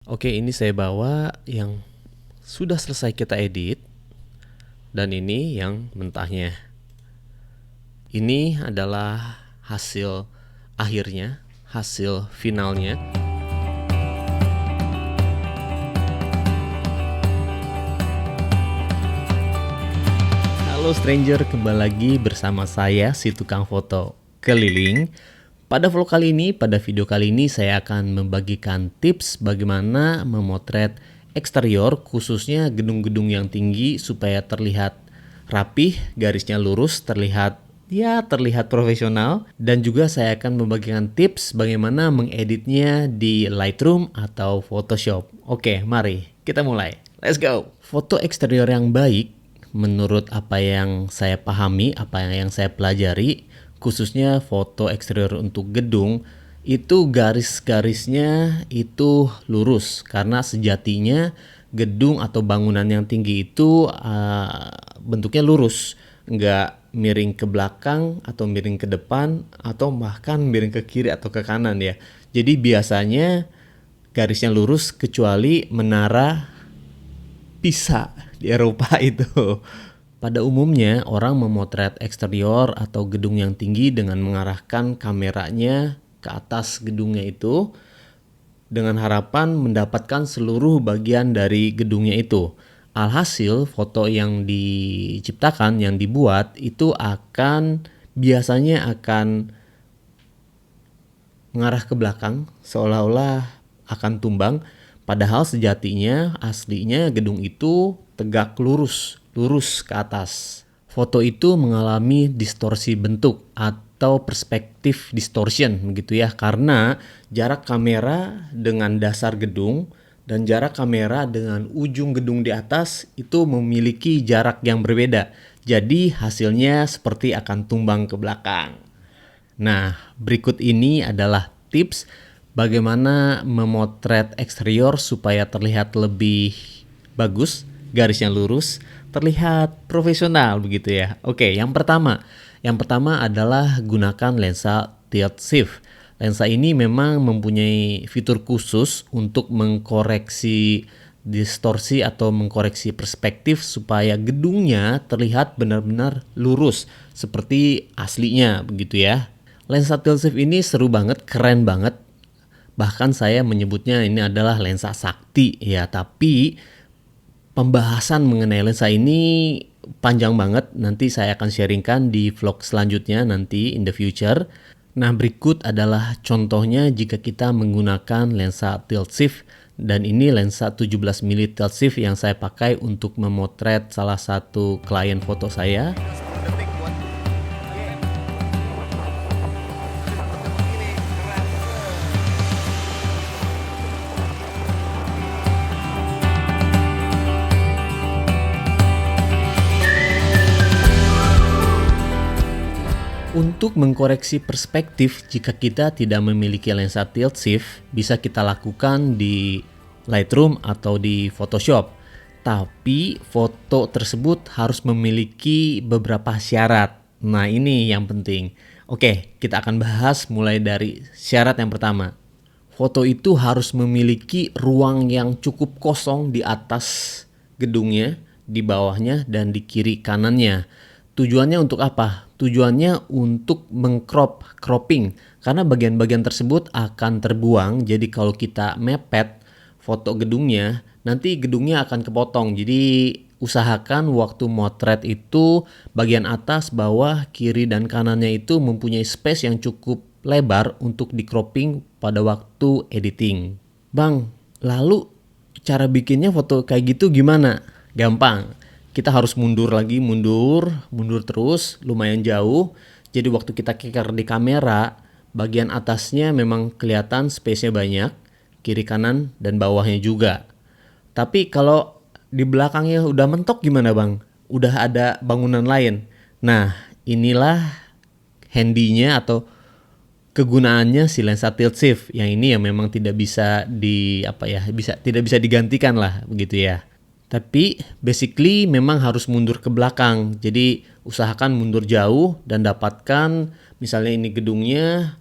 Oke, ini saya bawa yang sudah selesai kita edit, dan ini yang mentahnya. Ini adalah hasil akhirnya, hasil finalnya. Halo stranger, kembali lagi bersama saya si tukang foto keliling. Pada vlog kali ini, pada video kali ini saya akan membagikan tips bagaimana memotret eksterior khususnya gedung-gedung yang tinggi supaya terlihat rapih, garisnya lurus, terlihat profesional, dan juga saya akan membagikan tips bagaimana mengeditnya di Lightroom atau Photoshop. Oke, mari kita mulai. Let's go. Foto eksterior yang baik menurut apa yang saya pahami, apa yang saya pelajari, khususnya foto eksterior untuk gedung, itu garis-garisnya itu lurus karena sejatinya gedung atau bangunan yang tinggi itu bentuknya lurus, nggak miring ke belakang atau miring ke depan atau bahkan miring ke kiri atau ke kanan ya. Jadi biasanya garisnya lurus kecuali menara Pisa di Eropa itu. Pada umumnya orang memotret eksterior atau gedung yang tinggi dengan mengarahkan kameranya ke atas gedungnya itu dengan harapan mendapatkan seluruh bagian dari gedungnya itu. Alhasil foto yang diciptakan, yang dibuat itu biasanya akan mengarah ke belakang seolah-olah akan tumbang. Padahal sejatinya aslinya gedung itu tegak lurus ke atas. Foto itu mengalami distorsi bentuk atau perspektif distortion begitu ya, karena jarak kamera dengan dasar gedung dan jarak kamera dengan ujung gedung di atas itu memiliki jarak yang berbeda. Jadi hasilnya seperti akan tumbang ke belakang. Nah, berikut ini adalah tips bagaimana memotret eksterior supaya terlihat lebih bagus, garisnya lurus, terlihat profesional begitu ya. Oke, yang pertama adalah gunakan lensa tilt shift. Lensa ini memang mempunyai fitur khusus untuk mengkoreksi distorsi atau mengkoreksi perspektif supaya gedungnya terlihat benar-benar lurus seperti aslinya begitu ya. Lensa tilt shift ini seru banget, keren banget. Bahkan saya menyebutnya ini adalah lensa sakti ya, tapi pembahasan mengenai lensa ini panjang banget. Nanti saya akan sharingkan di vlog selanjutnya nanti in the future. Nah, berikut adalah contohnya jika kita menggunakan lensa tilt shift, dan ini lensa 17mm tilt shift yang saya pakai untuk memotret salah satu klien foto saya. Untuk mengkoreksi perspektif jika kita tidak memiliki lensa tilt shift, bisa kita lakukan di Lightroom atau di Photoshop. Tapi foto tersebut harus memiliki beberapa syarat. Nah, ini yang penting. Oke, kita akan bahas mulai dari syarat yang pertama. Foto itu harus memiliki ruang yang cukup kosong di atas gedungnya, di bawahnya, dan di kiri kanannya. Tujuannya untuk apa? Tujuannya untuk cropping, karena bagian-bagian tersebut akan terbuang. Jadi kalau kita mepet foto gedungnya, nanti gedungnya akan kepotong. Jadi usahakan waktu motret itu bagian atas, bawah, kiri, dan kanannya itu mempunyai space yang cukup lebar untuk di cropping pada waktu editing. Bang, lalu cara bikinnya foto kayak gitu gimana? Gampang. Kita harus mundur lagi, mundur terus, lumayan jauh. Jadi waktu kita keker di kamera, bagian atasnya memang kelihatan space-nya banyak, kiri kanan dan bawahnya juga. Tapi kalau di belakangnya udah mentok gimana bang? Udah ada bangunan lain. Nah, inilah handy-nya atau kegunaannya si lensa tilt shift. Yang ini ya memang tidak bisa tidak bisa digantikan lah begitu ya. Tapi basically memang harus mundur ke belakang. Jadi usahakan mundur jauh dan dapatkan misalnya ini gedungnya,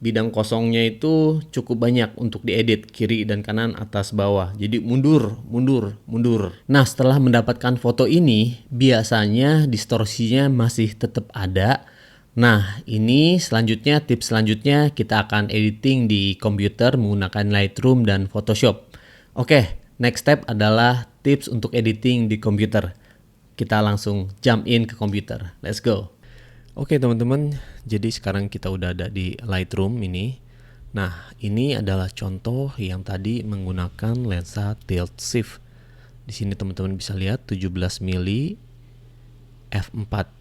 bidang kosongnya itu cukup banyak untuk diedit, kiri dan kanan, atas, bawah. Jadi mundur, mundur, mundur. Nah, setelah mendapatkan foto ini, biasanya distorsinya masih tetap ada. Nah, ini selanjutnya, tips selanjutnya kita akan editing di komputer menggunakan Lightroom dan Photoshop. Oke, next step adalah tips untuk editing di komputer. Kita langsung jump in ke komputer. Let's go. Oke teman-teman, jadi sekarang kita udah ada di Lightroom ini. Nah, ini adalah contoh yang tadi menggunakan lensa tilt shift. Di sini teman-teman bisa lihat 17 mili f4.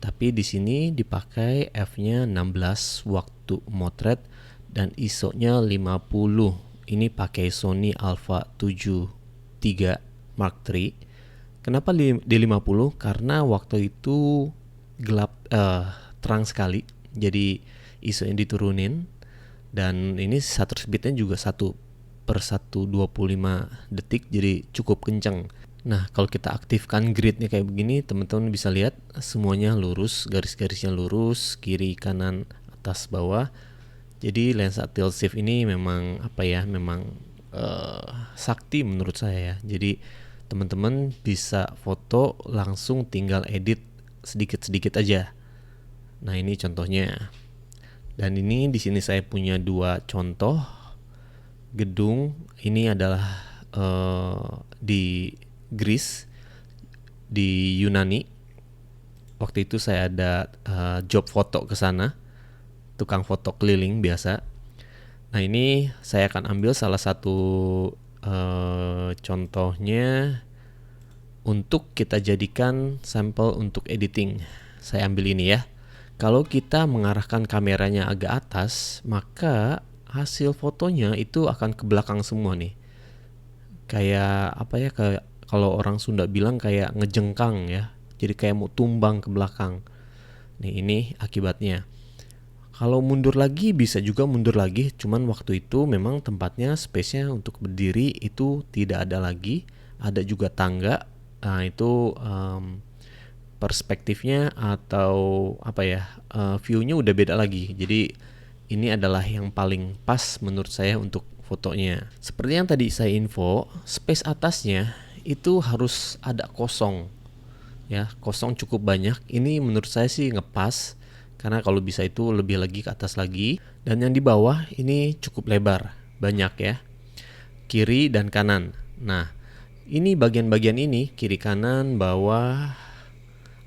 Tapi di sini dipakai f-nya 16 waktu motret dan ISO-nya 50. Ini pakai Sony Alpha 7 III Mark III. Kenapa di 50? Karena waktu itu gelap, terang sekali, jadi ISO yang diturunin, dan ini shutter speednya juga 1/125 detik, jadi cukup kenceng. Nah, kalau kita aktifkan gridnya kayak begini, teman-teman bisa lihat semuanya lurus, garis-garisnya lurus, kiri, kanan, atas, bawah. Jadi lensa tilt shift ini memang memang sakti menurut saya ya. Jadi teman-teman bisa foto langsung tinggal edit sedikit-sedikit aja. Nah, ini contohnya. Dan ini di sini saya punya 2 contoh gedung. Ini adalah di Greece, di Yunani. Waktu itu saya ada job foto ke sana, tukang foto keliling biasa. Nah, ini saya akan ambil salah satu contohnya untuk kita jadikan sampel untuk editing. Saya ambil ini ya. Kalau kita mengarahkan kameranya agak atas, maka hasil fotonya itu akan ke belakang semua nih. Kayak kayak kalau orang Sunda bilang kayak ngejengkang ya. Jadi kayak mau tumbang ke belakang. Nih, ini akibatnya. Kalau mundur lagi bisa juga mundur lagi, cuman waktu itu memang tempatnya, space-nya untuk berdiri itu tidak ada lagi. Ada juga tangga. Nah, itu perspektifnya atau view-nya udah beda lagi. Jadi ini adalah yang paling pas menurut saya untuk fotonya. Seperti yang tadi saya info, space atasnya itu harus ada kosong. Ya, kosong cukup banyak. Ini menurut saya sih ngepas, karena kalau bisa itu lebih lagi ke atas lagi. Dan yang di bawah ini cukup lebar, banyak ya, kiri dan kanan. Nah, ini bagian-bagian ini, kiri kanan, bawah,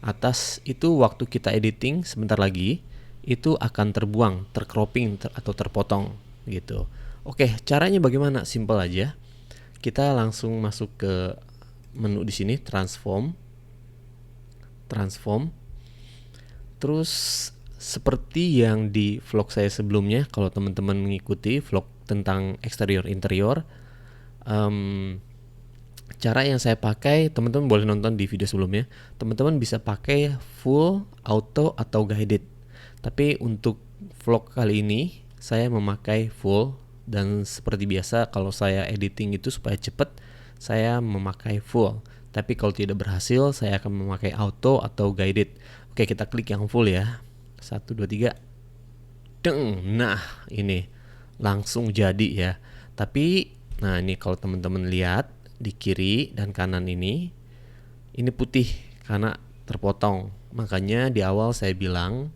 atas, itu waktu kita editing sebentar lagi itu akan terbuang, tercropping atau terpotong gitu. Oke, caranya bagaimana? Simple aja. Kita langsung masuk ke menu di sini, transform. Terus seperti yang di vlog saya sebelumnya, kalau teman-teman mengikuti vlog tentang eksterior interior, cara yang saya pakai, teman-teman boleh nonton di video sebelumnya. Teman-teman bisa pakai full, auto, atau guided. Tapi untuk vlog kali ini saya memakai full, dan seperti biasa kalau saya editing itu supaya cepat, saya memakai full. Tapi kalau tidak berhasil, saya akan memakai auto atau guided. Oke, kita klik yang full ya. 1, 2, 3. Deng. Nah, ini langsung jadi ya. Tapi nah, ini kalau teman-teman lihat di kiri dan kanan ini putih karena terpotong. Makanya di awal saya bilang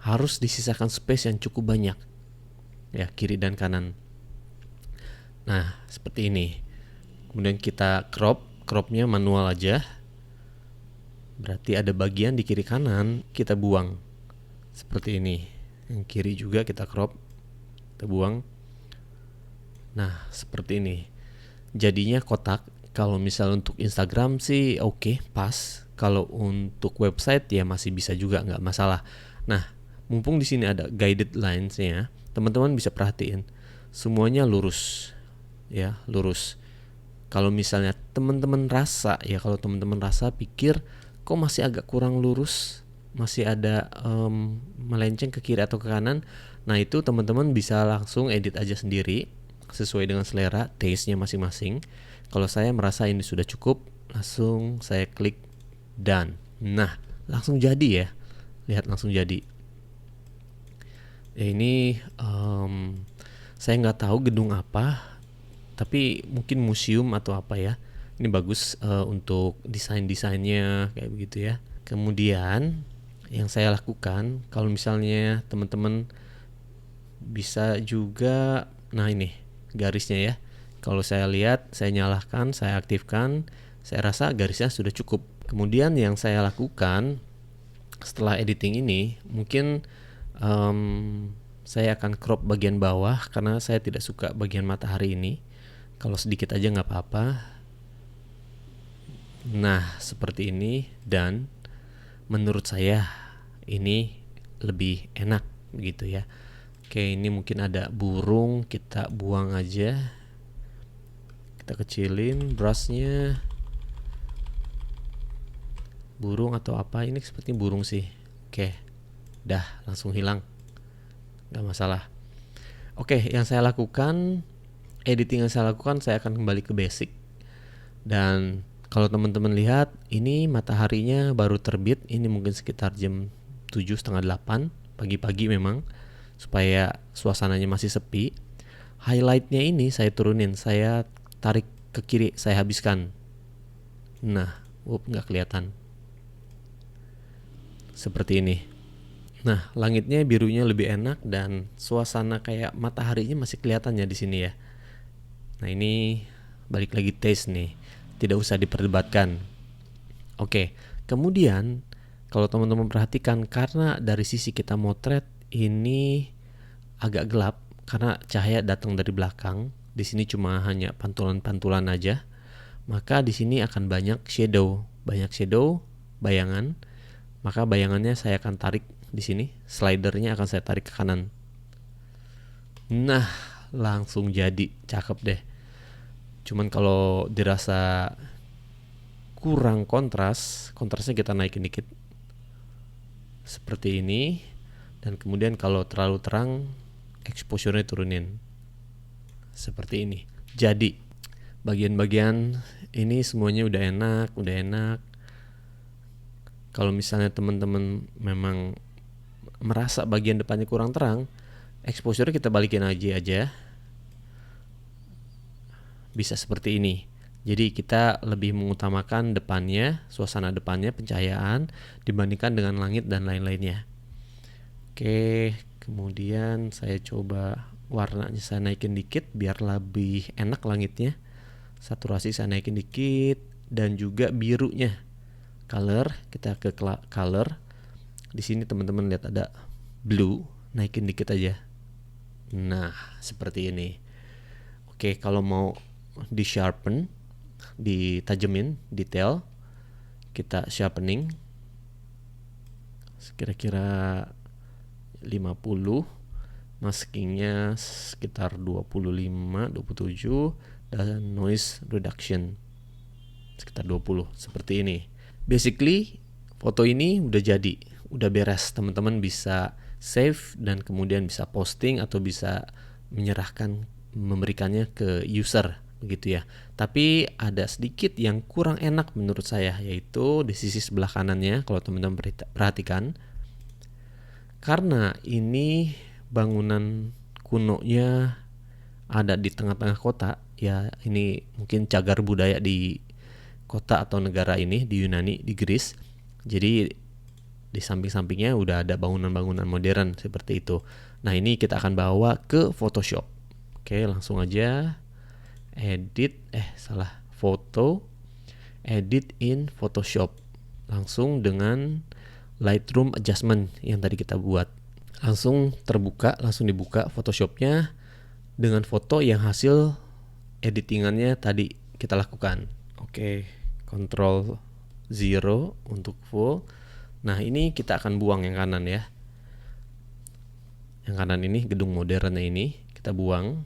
harus disisakan space yang cukup banyak ya, kiri dan kanan. Nah, seperti ini. Kemudian kita cropnya manual aja. Berarti ada bagian di kiri kanan kita buang. Seperti ini. Yang kiri juga kita crop, kita buang. Nah, seperti ini. Jadinya kotak. Kalau misal untuk Instagram sih oke, pas. Kalau untuk website ya masih bisa juga, nggak masalah. Nah, mumpung di sini ada guided lines-nya, teman-teman bisa perhatiin semuanya lurus. Ya, lurus. Kalau misalnya teman-teman rasa pikir kok masih agak kurang lurus, masih ada melenceng ke kiri atau ke kanan, nah itu teman-teman bisa langsung edit aja sendiri sesuai dengan selera, taste-nya masing-masing. Kalau saya merasa ini sudah cukup, langsung saya klik done. Nah, langsung jadi ya. Lihat, langsung jadi. Ya ini saya nggak tahu gedung apa, tapi mungkin museum atau apa ya. Ini bagus untuk desain-desainnya kayak begitu ya. Kemudian yang saya lakukan, kalau misalnya teman-teman bisa juga, nah ini garisnya ya. Kalau saya lihat, saya nyalakan, saya aktifkan, saya rasa garisnya sudah cukup. Kemudian yang saya lakukan setelah editing ini, mungkin saya akan crop bagian bawah karena saya tidak suka bagian matahari ini. Kalau sedikit aja nggak apa-apa. Nah, seperti ini, dan menurut saya ini lebih enak gitu ya. Oke, ini mungkin ada burung, kita buang aja. Kita kecilin brushnya. Burung atau apa, ini seperti burung sih. Oke, dah langsung hilang, nggak masalah. Oke, yang saya lakukan, editing yang saya lakukan, saya akan kembali ke basic. Dan kalau teman-teman lihat, ini mataharinya baru terbit. Ini mungkin sekitar jam 7 setengah 8 pagi-pagi memang, supaya suasananya masih sepi. Highlightnya ini saya turunin, saya tarik ke kiri, saya habiskan. Nah, nggak kelihatan. Seperti ini. Nah, langitnya birunya lebih enak dan suasana kayak mataharinya masih kelihatannya di sini ya. Nah, ini balik lagi taste nih. Tidak usah diperdebatkan. Oke, kemudian kalau teman-teman perhatikan, karena dari sisi kita motret ini agak gelap karena cahaya datang dari belakang. Di sini cuma hanya pantulan-pantulan aja. Maka di sini akan banyak shadow, bayangan. Maka bayangannya saya akan tarik di sini, slidernya akan saya tarik ke kanan. Nah, langsung jadi, cakep deh. Cuman kalau dirasa kurang kontrasnya kita naikin dikit. Seperti ini. Dan kemudian kalau terlalu terang, exposure-nya turunin. Seperti ini. Jadi, bagian-bagian ini semuanya udah enak. Kalau misalnya teman-teman memang merasa bagian depannya kurang terang, exposure kita balikin aja. Bisa seperti ini. Jadi kita lebih mengutamakan depannya, suasana depannya, pencahayaan dibandingkan dengan langit dan lain-lainnya. Oke, kemudian saya coba warnanya saya naikin dikit biar lebih enak langitnya. Saturasi saya naikin dikit, dan juga birunya. Color, kita ke color. Di sini teman-teman lihat ada blue, naikin dikit aja. Nah, seperti ini. Oke, kalau mau di sharpen, ditajemin detail, kita sharpening kira-kira 50, maskingnya sekitar 25, 27, dan noise reduction sekitar 20, seperti ini. Basically, foto ini udah jadi, udah beres. Teman-teman bisa save dan kemudian bisa posting atau bisa memberikannya ke user begitu ya. Tapi ada sedikit yang kurang enak menurut saya, yaitu di sisi sebelah kanannya. Kalau teman-teman perhatikan, karena ini bangunan kunonya ada di tengah-tengah kota ya, ini mungkin cagar budaya di kota atau negara ini, di Yunani, di Greece. Jadi di samping-sampingnya udah ada bangunan-bangunan modern seperti itu. Nah, ini kita akan bawa ke Photoshop. Oke, langsung aja foto, edit in Photoshop, langsung dengan Lightroom adjustment yang tadi kita buat. Langsung dibuka Photoshopnya dengan foto yang hasil editingannya tadi kita lakukan. Oke, Ctrl 0 untuk full. Nah, ini kita akan buang yang kanan ya. Yang kanan ini, gedung modernnya ini kita buang.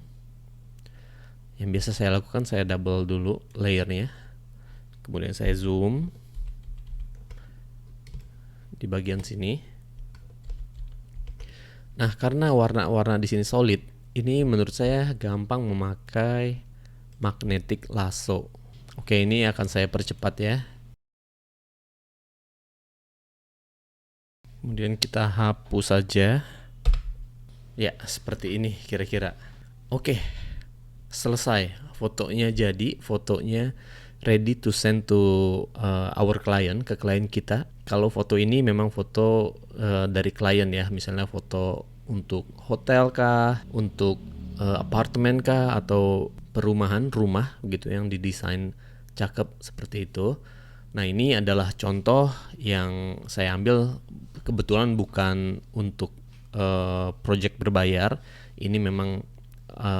Yang biasa saya lakukan, saya double dulu layernya, kemudian saya zoom di bagian sini. Nah, karena warna-warna di sini solid, ini menurut saya gampang memakai magnetic lasso. Oke, ini akan saya percepat ya. Kemudian kita hapus saja. Ya, seperti ini kira-kira. Oke, selesai. Fotonya jadi, fotonya ready to send to our client, ke klien kita. Kalau foto ini memang foto dari klien ya, misalnya foto untuk hotel kah, untuk apartemen kah, atau perumahan, rumah gitu yang didesain cakep seperti itu. Nah, ini adalah contoh yang saya ambil, kebetulan bukan untuk project berbayar. Ini memang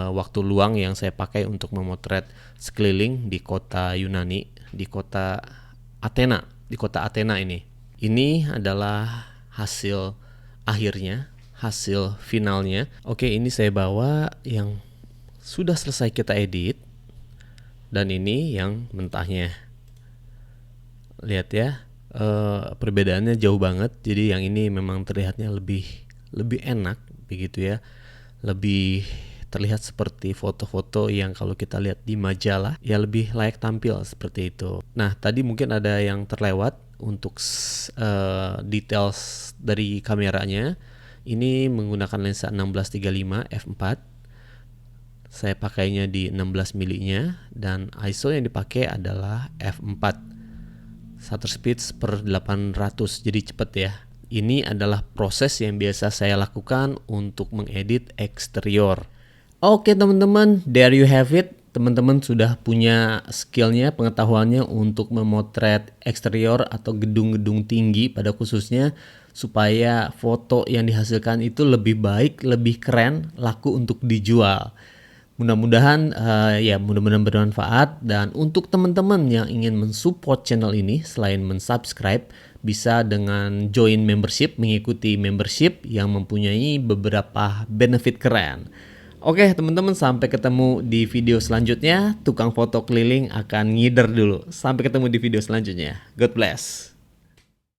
waktu luang yang saya pakai untuk memotret sekeliling di kota Yunani, di kota Athena, ini. Ini adalah hasil akhirnya, hasil finalnya. Oke, ini saya bawa yang sudah selesai kita edit, dan ini yang mentahnya. Lihat ya, perbedaannya jauh banget. Jadi yang ini memang terlihatnya lebih enak begitu ya, lebih terlihat seperti foto-foto yang kalau kita lihat di majalah ya, lebih layak tampil seperti itu. Nah, tadi mungkin ada yang terlewat untuk details dari kameranya. Ini menggunakan lensa 16-35 f4. Saya pakainya di 16 milinya, dan ISO yang dipakai adalah f4, shutter speed per 800, jadi cepet ya. Ini adalah proses yang biasa saya lakukan untuk mengedit eksterior. Oke teman-teman, there you have it. Teman-teman sudah punya skillnya, pengetahuannya untuk memotret eksterior atau gedung-gedung tinggi pada khususnya, supaya foto yang dihasilkan itu lebih baik, lebih keren, laku untuk dijual. Mudah-mudahan mudah-mudahan bermanfaat. Dan untuk teman-teman yang ingin mensupport channel ini, selain mensubscribe, bisa dengan join membership, mengikuti membership yang mempunyai beberapa benefit keren. Oke teman-teman, sampai ketemu di video selanjutnya. Tukang foto keliling akan ngider dulu. Sampai ketemu di video selanjutnya. God bless.